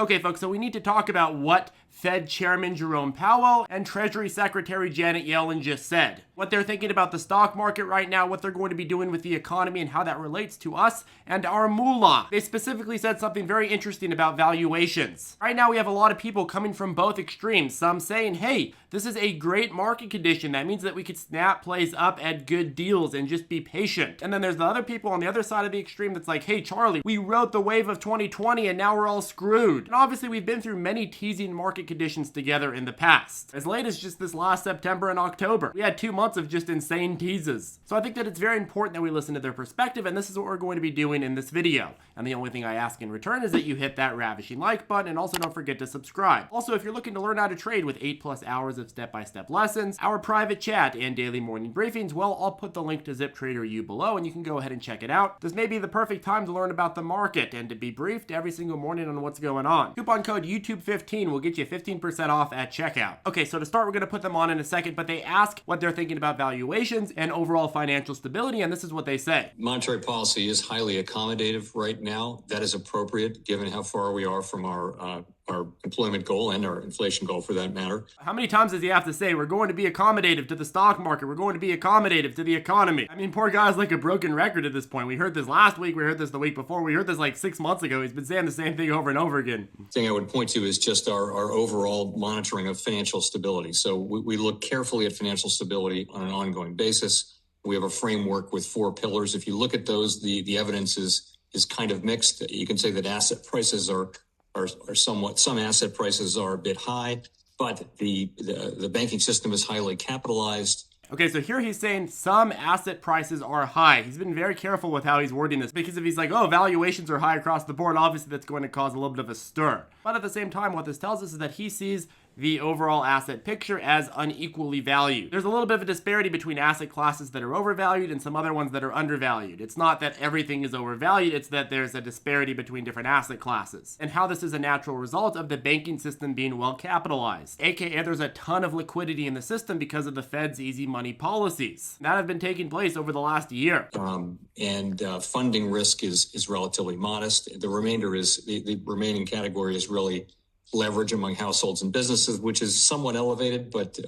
Okay, folks, so we need to talk about what Fed Chairman Jerome Powell and Treasury Secretary Janet Yellen just said. What they're thinking about the stock market right now, what they're going to be doing with the economy, and how that relates to us and our moolah. They specifically said something very interesting about valuations. Right now, we have a lot of people coming from both extremes. Some saying, hey, this is a great market condition. That means that we could snap plays up at good deals and just be patient. And then there's the other people on the other side of the extreme that's like, hey, Charlie, we rode the wave of 2020 and now we're all screwed. And obviously, we've been through many teasing market conditions together in the past. As late as just this last September and October, we had 2 months of just insane teases. So I think that it's very important that we listen to their perspective, and this is what we're going to be doing in this video. And the only thing I ask in return is that you hit that ravishing like button, and also don't forget to subscribe. Also, if you're looking to learn how to trade with 8+ hours of step-by-step lessons, our private chat, and daily morning briefings, well, I'll put the link to ZipTrader U below, and you can go ahead and check it out. This may be the perfect time to learn about the market and to be briefed every single morning on what's going on. Coupon code YouTube15 will get you 15% off at checkout. Okay, so to start, we're going to put them on in a second, but they ask what they're thinking about valuations and overall financial stability, and this is what they say. Monetary policy is highly accommodative right now. That is appropriate given how far we are from our employment goal and our inflation goal for that matter. How many times does he have to say, we're going to be accommodative to the stock market, we're going to be accommodative to the economy? I mean, poor guy's like a broken record at this point. We heard this last week, we heard this the week before, we heard this like 6 months ago. He's been saying the same thing over and over again. The thing I would point to is just our overall monitoring of financial stability. So we look carefully at financial stability on an ongoing basis. We have a framework with 4 pillars. If you look at those, the evidence is kind of mixed. You can say that asset prices are somewhat, some asset prices are a bit high, but the banking system is highly capitalized. Okay, so here he's saying some asset prices are high. He's been very careful with how he's wording this, because if he's like, oh, valuations are high across the board, obviously that's going to cause a little bit of a stir. But at the same time, what this tells us is that he sees the overall asset picture as unequally valued. There's a little bit of a disparity between asset classes that are overvalued and some other ones that are undervalued. It's not that everything is overvalued, it's that there's a disparity between different asset classes. And how this is a natural result of the banking system being well capitalized. AKA there's a ton of liquidity in the system because of the Fed's easy money policies that have been taking place over the last year. Funding risk is relatively modest. The remaining category is really leverage among households and businesses, which is somewhat elevated, but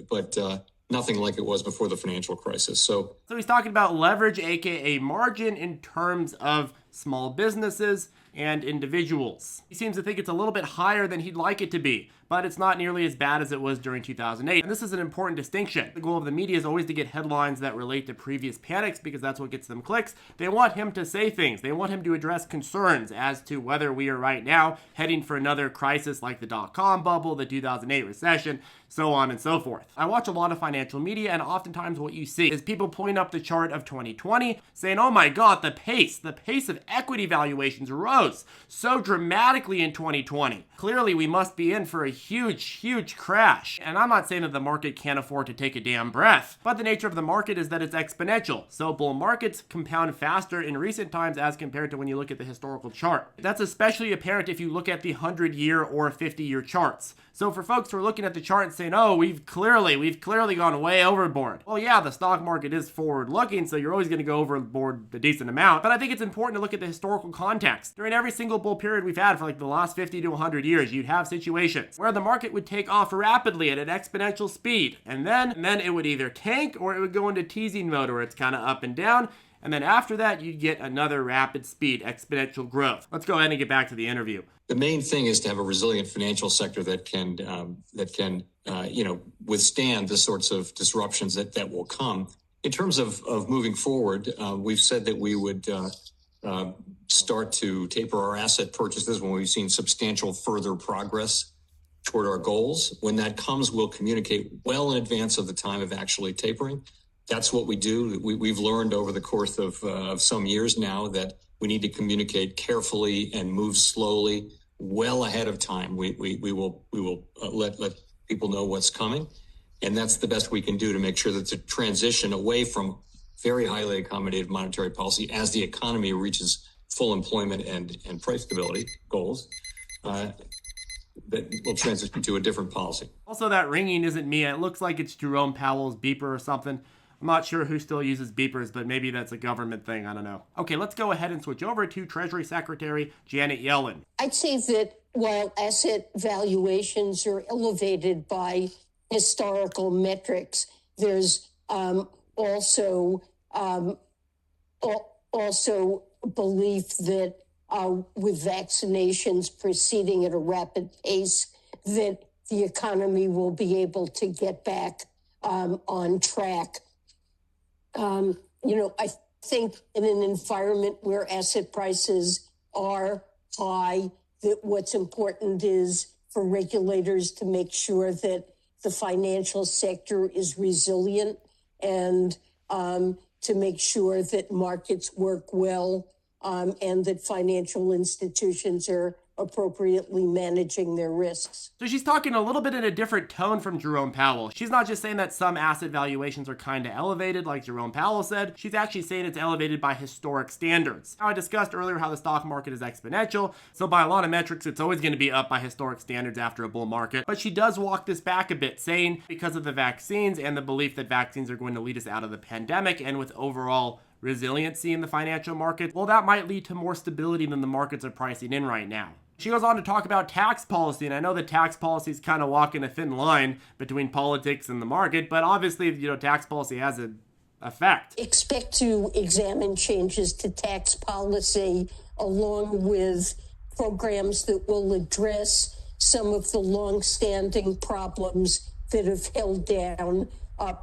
nothing like it was before the financial crisis. So he's talking about leverage, aka margin, in terms of small businesses and individuals. He seems to think it's a little bit higher than he'd like it to be, but it's not nearly as bad as it was during 2008. And this is an important distinction. The goal of the media is always to get headlines that relate to previous panics because that's what gets them clicks. They want him to say things. They want him to address concerns as to whether we are right now heading for another crisis like the dot-com bubble, the 2008 recession, so on and so forth. I watch a lot of financial media, and oftentimes what you see is people pulling up the chart of 2020 saying, oh my God, the pace of equity valuations rose so dramatically in 2020. Clearly, we must be in for a huge crash. And I'm not saying that the market can't afford to take a damn breath, but the nature of the market is that it's exponential. So bull markets compound faster in recent times as compared to when you look at the historical chart. That's especially apparent if you look at the 100-year or 50-year charts. So for folks who are looking at the chart and saying, oh, we've clearly gone way overboard. Well, yeah, the stock market is forward-looking, so you're always going to go overboard a decent amount. But I think it's important to look at the historical context. During every single bull period we've had for like the last 50 to 100 years, you'd have situations where the market would take off rapidly at an exponential speed. And then it would either tank or it would go into teasing mode where it's kind of up and down. And then after that, you'd get another rapid speed exponential growth. Let's go ahead and get back to the interview. The main thing is to have a resilient financial sector that can withstand the sorts of disruptions that will come. In terms of moving forward, we've said that we would start to taper our asset purchases when we've seen substantial further progress toward our goals. When that comes, we'll communicate well in advance of the time of actually tapering. That's what we do. We've learned over the course of some years now that we need to communicate carefully and move slowly, well ahead of time. We will let people know what's coming, and that's the best we can do to make sure that the transition away from very highly accommodative monetary policy as the economy reaches full employment and price stability goals, that will transition to a different policy. Also, that ringing isn't me. It looks like it's Jerome Powell's beeper or something. I'm not sure who still uses beepers, but maybe that's a government thing. I don't know. Okay, let's go ahead and switch over to Treasury Secretary Janet Yellen. I'd say that while asset valuations are elevated by historical metrics, there's also belief that with vaccinations proceeding at a rapid pace, that the economy will be able to get back on track. I think in an environment where asset prices are high, that what's important is for regulators to make sure that the financial sector is resilient and to make sure that markets work well and that financial institutions are appropriately managing their risks. So she's talking a little bit in a different tone from Jerome Powell. She's not just saying that some asset valuations are kind of elevated like Jerome Powell said. She's actually saying it's elevated by historic standards. Now, I discussed earlier how the stock market is exponential, so by a lot of metrics it's always going to be up by historic standards after a bull market. But she does walk this back a bit, saying because of the vaccines and the belief that vaccines are going to lead us out of the pandemic, and with overall resiliency in the financial market, well, that might lead to more stability than the markets are pricing in right now. She goes on to talk about tax policy, and I know that tax policy is kind of walking a thin line between politics and the market, but obviously, tax policy has an effect. Expect to examine changes to tax policy along with programs that will address some of the long-standing problems that have held down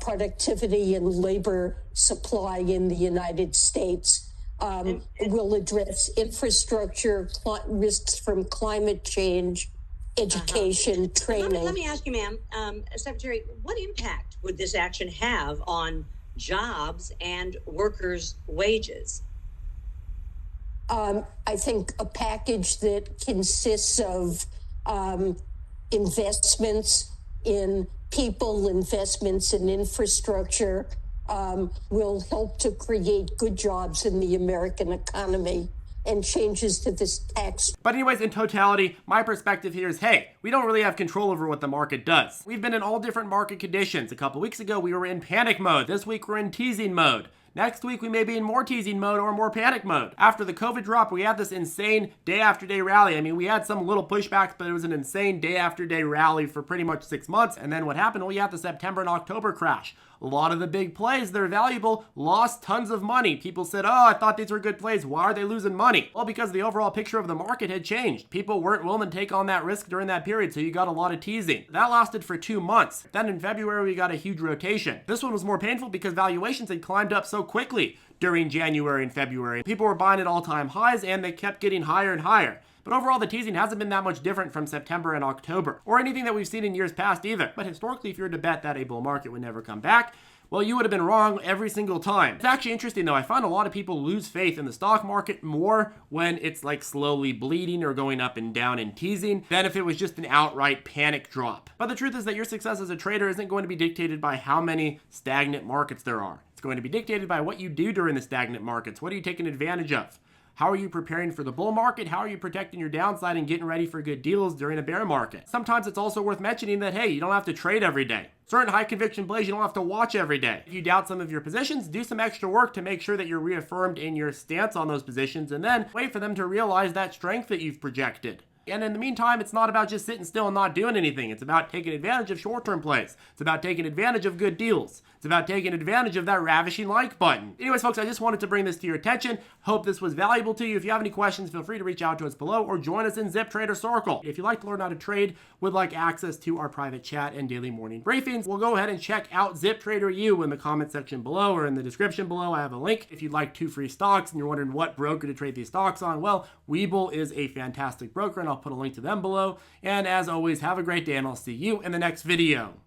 productivity and labor supply in the United States. Will address infrastructure, risks from climate change, education, training. Let me ask you, ma'am, Secretary, what impact would this action have on jobs and workers' wages? I think a package that consists of investments in people, investments in infrastructure, will help to create good jobs in the American economy, and changes to this tax. But anyways, in totality, my perspective here is, hey, we don't really have control over what the market does. We've been in all different market conditions. A couple weeks ago, we were in panic mode. This week, we're in teasing mode. Next week, we may be in more teasing mode or more panic mode. After the COVID drop, we had this insane day after day rally. I mean, we had some little pushbacks, but it was an insane day after day rally for pretty much 6 months. And then what happened? Well, you had the September and October crash. A lot of the big plays that are valuable lost tons of money. People said, oh, I thought these were good plays. Why are they losing money? Well, because the overall picture of the market had changed. People weren't willing to take on that risk during that period, so you got a lot of teasing. That lasted for 2 months. Then in February, we got a huge rotation. This one was more painful because valuations had climbed up so quickly during January and February. People were buying at all-time highs, and they kept getting higher and higher. But overall, the teasing hasn't been that much different from September and October, or anything that we've seen in years past either. But historically, if you were to bet that a bull market would never come back, well, you would have been wrong every single time. It's actually interesting though. I find a lot of people lose faith in the stock market more when it's like slowly bleeding or going up and down and teasing than if it was just an outright panic drop. But the truth is that your success as a trader isn't going to be dictated by how many stagnant markets there are. It's going to be dictated by what you do during the stagnant markets. What are you taking advantage of? How are you preparing for the bull market? How are you protecting your downside and getting ready for good deals during a bear market? Sometimes it's also worth mentioning that, hey, you don't have to trade every day. Certain high conviction plays you don't have to watch every day. If you doubt some of your positions, do some extra work to make sure that you're reaffirmed in your stance on those positions, and then wait for them to realize that strength that you've projected. And in the meantime, it's not about just sitting still and not doing anything. It's about taking advantage of short-term plays. It's about taking advantage of good deals. It's about taking advantage of that ravishing like button. Anyways, folks, I just wanted to bring this to your attention. Hope this was valuable to you. If you have any questions, feel free to reach out to us below or join us in ZipTrader Circle. If you'd like to learn how to trade, would like access to our private chat and daily morning briefings, we'll go ahead and check out ZipTrader U in the comment section below or in the description below. I have a link. If you'd like 2 free stocks and you're wondering what broker to trade these stocks on, well, Webull is a fantastic broker, and I'll put a link to them below. And as always, have a great day, and I'll see you in the next video.